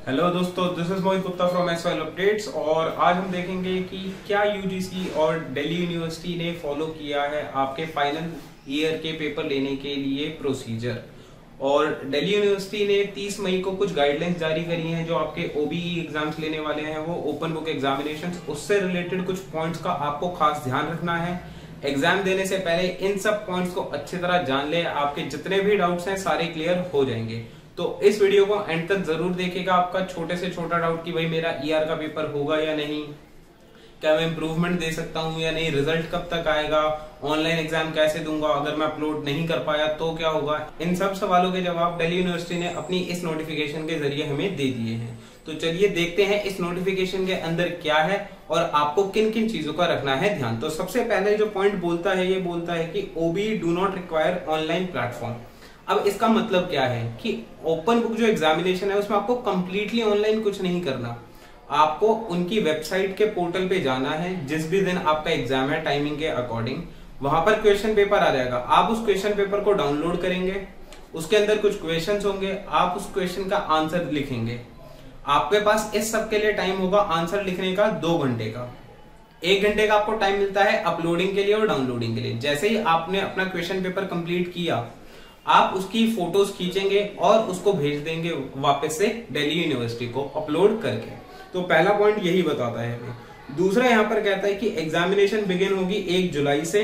Hello दोस्तों, this is Mohit Gupta from एसवाइल updates. और आज हम देखेंगे कि क्या यूजीसी और दिल्ली यूनिवर्सिटी ने फॉलो किया है आपके फाइनल ईयर के पेपर लेने के लिए प्रोसीजर। और दिल्ली यूनिवर्सिटी ने 30 मई को कुछ गाइडलाइंस जारी करी हैं जो आपके ओबीई एग्जाम्स लेने वाले हैं, वो ओपन बुक एग्जामिनेशंस, उससे रिलेटेड कुछ पॉइंट्स का आपको खास ध्यान रखना है। एग्जाम देने से पहले इन सब पॉइंट्स को अच्छी तरह जान ले, आपके जितने भी डाउट्स हैं सारे क्लियर हो जाएंगे। तो इस वीडियो को एंड तक जरूर देखेगा। आपका छोटे से छोटा डाउट कि भाई मेरा ईआर का पेपर होगा या नहीं, क्या मैं इंप्रूवमेंट दे सकता हूं या नहीं, रिजल्ट कब तक आएगा, ऑनलाइन एग्जाम कैसे दूंगा, अगर मैं अपलोड नहीं कर पाया तो क्या होगा, इन सब सवालों के जवाब दिल्ली यूनिवर्सिटी ने अपनी इस नोटिफिकेशन के जरिए हमें दे दिए हैं। तो चलिए देखते हैं इस नोटिफिकेशन के अंदर क्या है और आपको किन किन चीजों का रखना है ध्यान। तो सबसे पहले जो पॉइंट बोलता है, ये बोलता है कि OBE do not require online platform. अब इसका मतलब क्या है कि ओपन बुक जो एग्जामिनेशन है उसमें आपको कंप्लीटली ऑनलाइन कुछ नहीं करना। आपको उनकी वेबसाइट के पोर्टल पे जाना है, जिस भी दिन आपका एग्जाम है टाइमिंग के अकॉर्डिंग, वहां पर क्वेश्चन पेपर आ जाएगा। आप उस क्वेश्चन पेपर को डाउनलोड करेंगे, उसके अंदर कुछ क्वेश्चंस होंगे, आप उस क्वेश्चन का आंसर लिखेंगे। आपके पास इस सब के लिए टाइम होगा आंसर लिखने का 2 घंटे का। 1 घंटे का आपको टाइम मिलता है अपलोडिंग के लिए और डाउनलोडिंग के लिए। जैसे ही आपने अपना क्वेश्चन पेपर कंप्लीट किया, आप उसकी फोटोज खींचेंगे और उसको भेज देंगे वापस से दिल्ली यूनिवर्सिटी को अपलोड करके। तो पहला पॉइंट यही बताता है हमें। दूसरा यहाँ पर कहता है कि एग्जामिनेशन बिगिन होगी 1 जुलाई से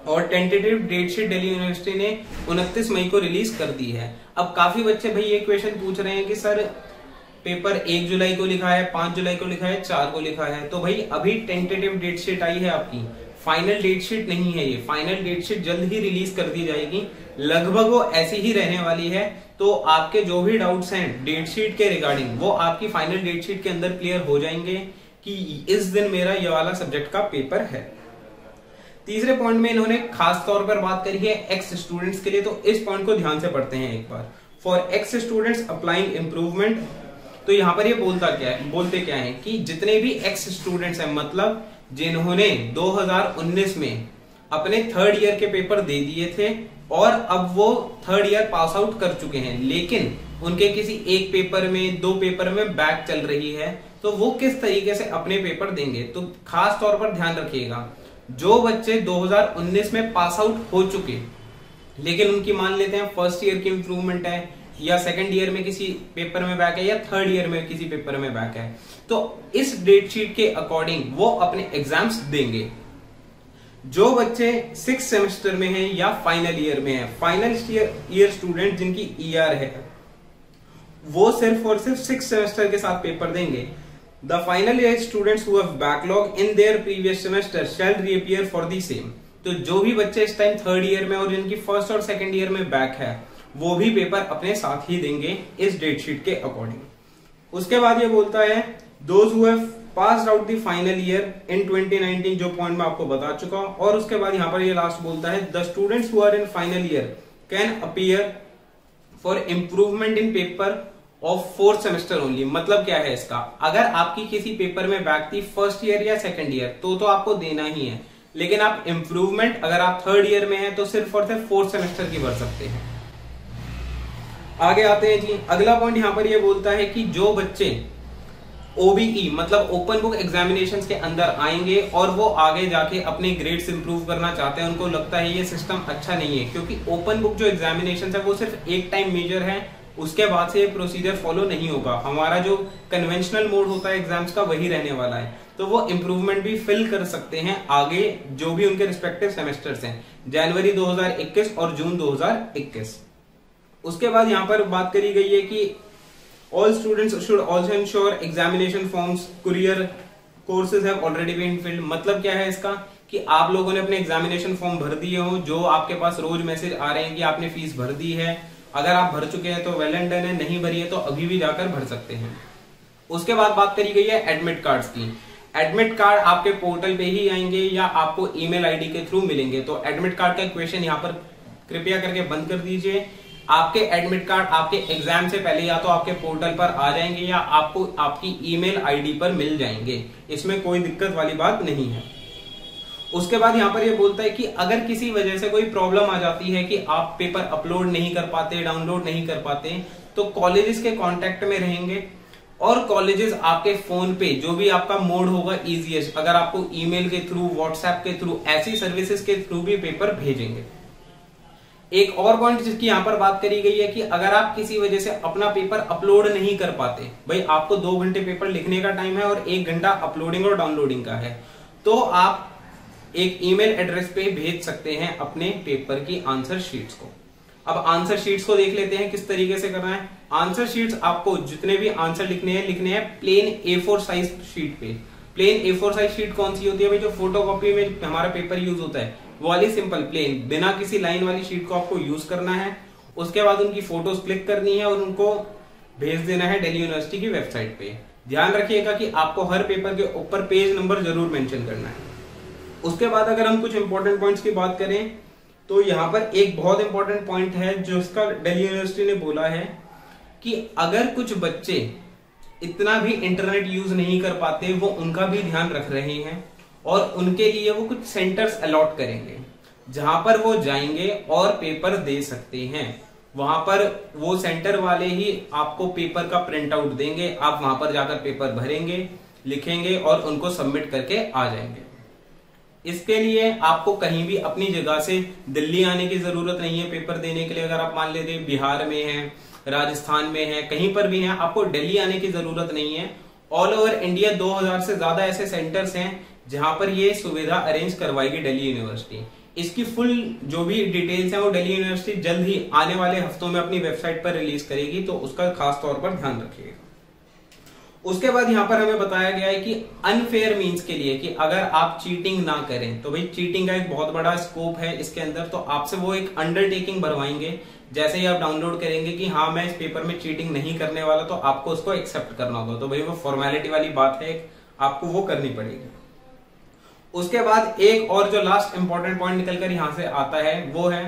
और tentative date sheet Delhi university ने 29 मई को रिलीज कर दी है। अब काफी बच्चे भाई ये क्वेश्चन पूछ रहे हैं कि सर पेपर 1 जुलाई को लिखा है, 5 जुलाई को लिखा है, 4 को लिखा है। तो भाई अभी टेंटेटिव डेट शीट आई है आपकी, फाइनल डेट शीट नहीं है ये। फाइनल डेट शीट जल्द ही रिलीज कर दी जाएगी, लगभग वो ऐसी ही रहने वाली है। तो आपके जो भी डाउट्स हैं डेट शीट के रिगार्डिंग, वो आपकी फाइनल डेट शीट के अंदर क्लियर हो जाएंगे कि इस दिन मेरा ये वाला सब्जेक्ट का पेपर है। तीसरे पॉइंट में इन्होंने खास तौर पर बात करी है एक्स स्टूडेंट्स के लिए, तो इस पॉइंट को ध्यान से पढ़ते हैं एक बार। For X students applying improvement, तो यहाँ पर ये बोलते क्या है कि जितने भी एक्स स्टूडेंट्स हैं, मतलब जिन्होंने 2019 में अपने 3rd ईयर के पेपर दे दिए थे और अब वो 3rd ईयर पास आउट कर चुके हैं, लेकिन उनके किसी एक पेपर में, 2 पेपर में बैक चल रही है, तो वो किस तरीके से अपने पेपर देंगे। तो खास तौर पर ध्यान रखिएगा, जो बच्चे 2019 में पास आउट हो चुके लेकिन उनकी मान लेते हैं 1st ईयर की इंप्रूवमेंट है या 2nd ईयर में किसी पेपर में बैक है या 3rd ईयर में किसी पेपर में बैक है, तो इस डेट शीट के अकॉर्डिंग वो अपने एग्जाम्स देंगे। जो बच्चे 6th सेमेस्टर में हैं या फाइनल ईयर में हैं, फाइनल ईयर स्टूडेंट जिनकी ईआर है, वो सिर्फ और सिर्फ 6th सेमेस्टर के साथ पेपर देंगे। The final year students who have backlog in their previous semester shall reappear for the same. तो जो भी बच्चे इस टाइम 3rd ईयर में और जिनकी 1st और 2nd ईयर में बैक है, वो भी पेपर अपने साथ ही देंगे इस डेट शीट के अकॉर्डिंग। उसके बाद ये बोलता है those who have passed out the final year in 2019, जो पॉइंट मैं आपको बता चुका हूं। और उसके बाद यहाँ पर ये लास्ट बोलता है the students who are in final year can appear for improvement in paper of 4th semester only. मतलब क्या है इसका, अगर आपकी किसी पेपर में बैक थी 1st ईयर या 2nd ईयर तो आपको देना ही है, लेकिन आप इम्प्रूवमेंट अगर आप 3rd ईयर में है तो सिर्फ और सिर्फ 4th सेमेस्टर की भर सकते हैं। आगे आते हैं जी, अगला पॉइंट यहाँ पर ये बोलता है कि जो बच्चे ओबीई मतलब ओपन बुक एग्जामिनेशंस के अंदर आएंगे और वो आगे जाके अपने ग्रेड्स इंप्रूव करना चाहते हैं, उनको लगता है ये सिस्टम अच्छा नहीं है, क्योंकि ओपन बुक जो एग्जामिनेशंस है वो सिर्फ एक टाइम मेजर है, उसके बाद से ये प्रोसीजर फॉलो नहीं होगा। हमारा जो कन्वेंशनल मोड होता है एग्जाम्स का वही रहने वाला है। तो वो इंप्रूवमेंट भी फिल कर सकते हैं आगे जो भी उनके रिस्पेक्टिव सेमेस्टर्स हैं, जनवरी 2021 और जून 2021। उसके बाद यहाँ पर बात करी गई है कि all students should also ensure examination forms courier courses have already been filled. मतलब क्या है इसका कि आप लोगों ने अपने एग्जामिनेशन फॉर्म भर दिए हो, जो आपके पास रोज मैसेज आ रहे हैं कि आपने फीस भर दी है। अगर आप भर चुके हैं तो वेल एंड डन है, नहीं भरी है तो अभी भी जाकर भर सकते हैं। उसके बाद बात करी गई है एडमिट कार्ड्स की। एडमिट कार्ड आपके पोर्टल पे ही आएंगे या आपको ईमेल आईडी के थ्रू मिलेंगे। तो एडमिट कार्ड का क्वेश्चन यहाँ पर कृपया करके बंद कर दीजिए। आपके एडमिट कार्ड आपके एग्जाम से पहले या तो आपके पोर्टल पर आ जाएंगे या आपको आपकी ईमेल आईडी पर मिल जाएंगे, इसमें कोई दिक्कत वाली बात नहीं है। उसके बाद यहाँ पर ये बोलता है कि अगर किसी वजह से कोई प्रॉब्लम आ जाती है कि आप पेपर अपलोड नहीं कर पाते, डाउनलोड नहीं कर पाते, तो कॉलेजेस के कांटेक्ट में रहेंगे। और कॉलेजेस आपके फोन पे जो भी आपका मोड होगा इजीएस्ट, अगर आपको ईमेल के थ्रू, व्हाट्सएप के थ्रू, ऐसी सर्विसेज के थ्रू भी पेपर भेजेंगे। एक और पॉइंट जिसकी यहां पर बात करी गई है कि अगर आप किसी वजह से अपना पेपर अपलोड नहीं कर पाते, भाई आपको 2 घंटे पेपर लिखने का टाइम है और 1 घंटा अपलोडिंग और डाउनलोडिंग का है, तो आप एक ईमेल एड्रेस पे भेज सकते हैं अपने पेपर की आंसर शीट्स को। अब आंसर शीट्स को देख लेते हैं किस तरीके से करना है। आंसर शीट्स आपको जितने भी आंसर लिखने हैं प्लेन A4 साइज शीट पे। प्लेन A4 साइज शीट कौन सी होती है भाई? जो फोटोकॉपी में हमारा पेपर यूज होता है वो वाली सिंपल प्लेन बिना किसी लाइन वाली शीट को आपको यूज करना है। उसके बाद उनकी फोटोज क्लिक करनी है और उनको भेज देना है दिल्ली यूनिवर्सिटी की वेबसाइट पे। ध्यान रखिएगा कि आपको हर पेपर के ऊपर पेज नंबर जरूर मेंशन करना है। उसके बाद अगर हम कुछ इंपॉर्टेंट पॉइंट्स की बात करें तो यहाँ पर एक बहुत इंपॉर्टेंट पॉइंट है जो इसका दिल्ली यूनिवर्सिटी ने बोला है कि अगर कुछ बच्चे इतना भी इंटरनेट यूज नहीं कर पाते, वो उनका भी ध्यान रख रहे हैं और उनके लिए वो कुछ सेंटर्स अलॉट करेंगे जहां पर वो जाएंगे और पेपर दे सकते हैं। वहां पर वो सेंटर वाले ही आपको पेपर का प्रिंट आउट देंगे, आप वहां पर जाकर पेपर भरेंगे, लिखेंगे और उनको सबमिट करके आ जाएंगे। इसके लिए आपको कहीं भी अपनी जगह से दिल्ली आने की जरूरत नहीं है पेपर देने के लिए। अगर आप मान लेते बिहार में हैं, राजस्थान में हैं, कहीं पर भी हैं, आपको दिल्ली आने की जरूरत नहीं है। ऑल ओवर इंडिया 2000 से ज्यादा ऐसे सेंटर्स हैं जहां पर ये सुविधा अरेंज करवाएगी दिल्ली यूनिवर्सिटी। इसकी फुल जो भी डिटेल्स हैं वो दिल्ली यूनिवर्सिटी जल्द ही आने वाले हफ्तों में अपनी वेबसाइट पर रिलीज करेगी, तो उसका खास तौर पर ध्यान रखिएगा। उसके बाद यहां पर हमें बताया गया है कि अनफेयर मीन्स के लिए कि अगर आप चीटिंग ना करें, तो भाई चीटिंग का एक बहुत बड़ा स्कोप है इसके अंदर, तो आपसे वो एक अंडरटेकिंग भरवाएंगे। जैसे ही आप डाउनलोड करेंगे कि हाँ मैं इस पेपर में चीटिंग नहीं करने वाला, तो आपको उसको एक्सेप्ट करना होगा। तो भाई वो फॉर्मेलिटी वाली बात है, आपको वो करनी पड़ेगी। उसके बाद एक और जो लास्ट इंपॉर्टेंट पॉइंट निकलकर यहां से आता है वो है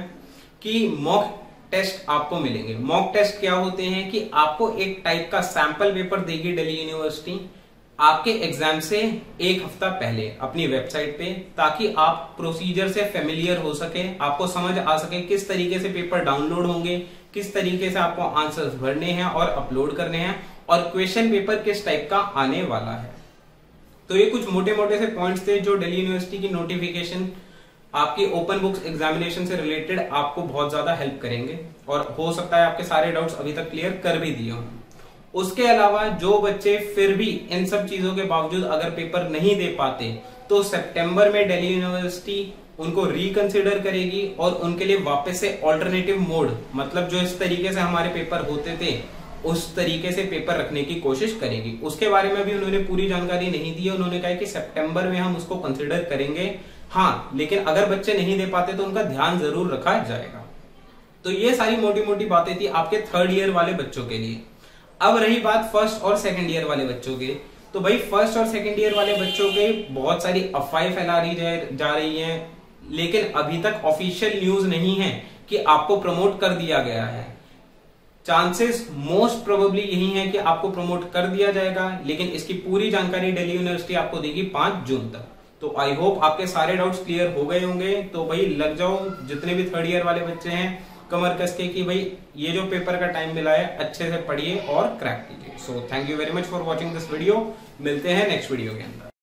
कि मॉक टेस्ट आपको मिलेंगे। मॉक टेस्ट क्या होते हैं कि आपको एक टाइप का सैंपल पेपर देगी दिल्ली यूनिवर्सिटी आपके एग्जाम से 1 हफ्ता पहले अपनी वेबसाइट पे, ताकि आप प्रोसीजर से फेमिलियर हो सके, आपको समझ आ सके किस तरीके से पेपर डाउनलोड होंगे, किस तरीके से आपको आंसर्स भरने हैं और अपलोड करने हैं, और क्वेश्चन पेपर किस टाइप का आने वाला है। तो ये कुछ मोटे मोटे से पॉइंट्स थे जो दिल्ली यूनिवर्सिटी की नोटिफिकेशन आपकी ओपन बुक्स एग्जामिनेशन से रिलेटेड आपको बहुत ज्यादा हेल्प करेंगे, और हो सकता है आपके सारे डाउट्स अभी तक क्लियर कर भी दिए हों। उसके अलावा जो बच्चे फिर भी इन सब चीजों के बावजूद अगर पेपर नहीं दे पाते, तो सितंबर में दिल्ली यूनिवर्सिटी उनको रिकंसिडर करेगी और उनके लिए वापस से ऑल्टरनेटिव मोड, मतलब जो इस तरीके से हमारे पेपर होते थे उस तरीके से पेपर रखने की कोशिश करेगी। उसके बारे में भी उन्होंने पूरी जानकारी नहीं दी है। उन्होंने कहा कि सितंबर में हम उसको कंसिडर करेंगे, हाँ, लेकिन अगर बच्चे नहीं दे पाते तो उनका ध्यान जरूर रखा जाएगा। तो ये सारी मोटी मोटी बातें थी आपके 3rd ईयर वाले बच्चों के लिए। अब रही बात 1st और 2nd ईयर वाले बच्चों के, तो भाई 1st और 2nd ईयर वाले बच्चों के बहुत सारी अफवाहें फैला रही जा रही हैं, लेकिन अभी तक ऑफिशियल न्यूज नहीं है कि आपको प्रमोट कर दिया गया है। चांसेस मोस्ट प्रोबेबली यही है कि आपको प्रमोट कर दिया जाएगा, लेकिन इसकी पूरी जानकारी दिल्ली यूनिवर्सिटी आपको देगी 5 जून तक। तो आई होप आपके सारे डाउट्स क्लियर हो गए होंगे। तो भाई लग जाओ, जितने भी 3rd ईयर वाले बच्चे हैं, कमर कस के कि भाई ये जो पेपर का टाइम मिला है अच्छे से पढ़िए और क्रैक कीजिए। So thank you very much for watching this video. मिलते हैं नेक्स्ट वीडियो के अंदर।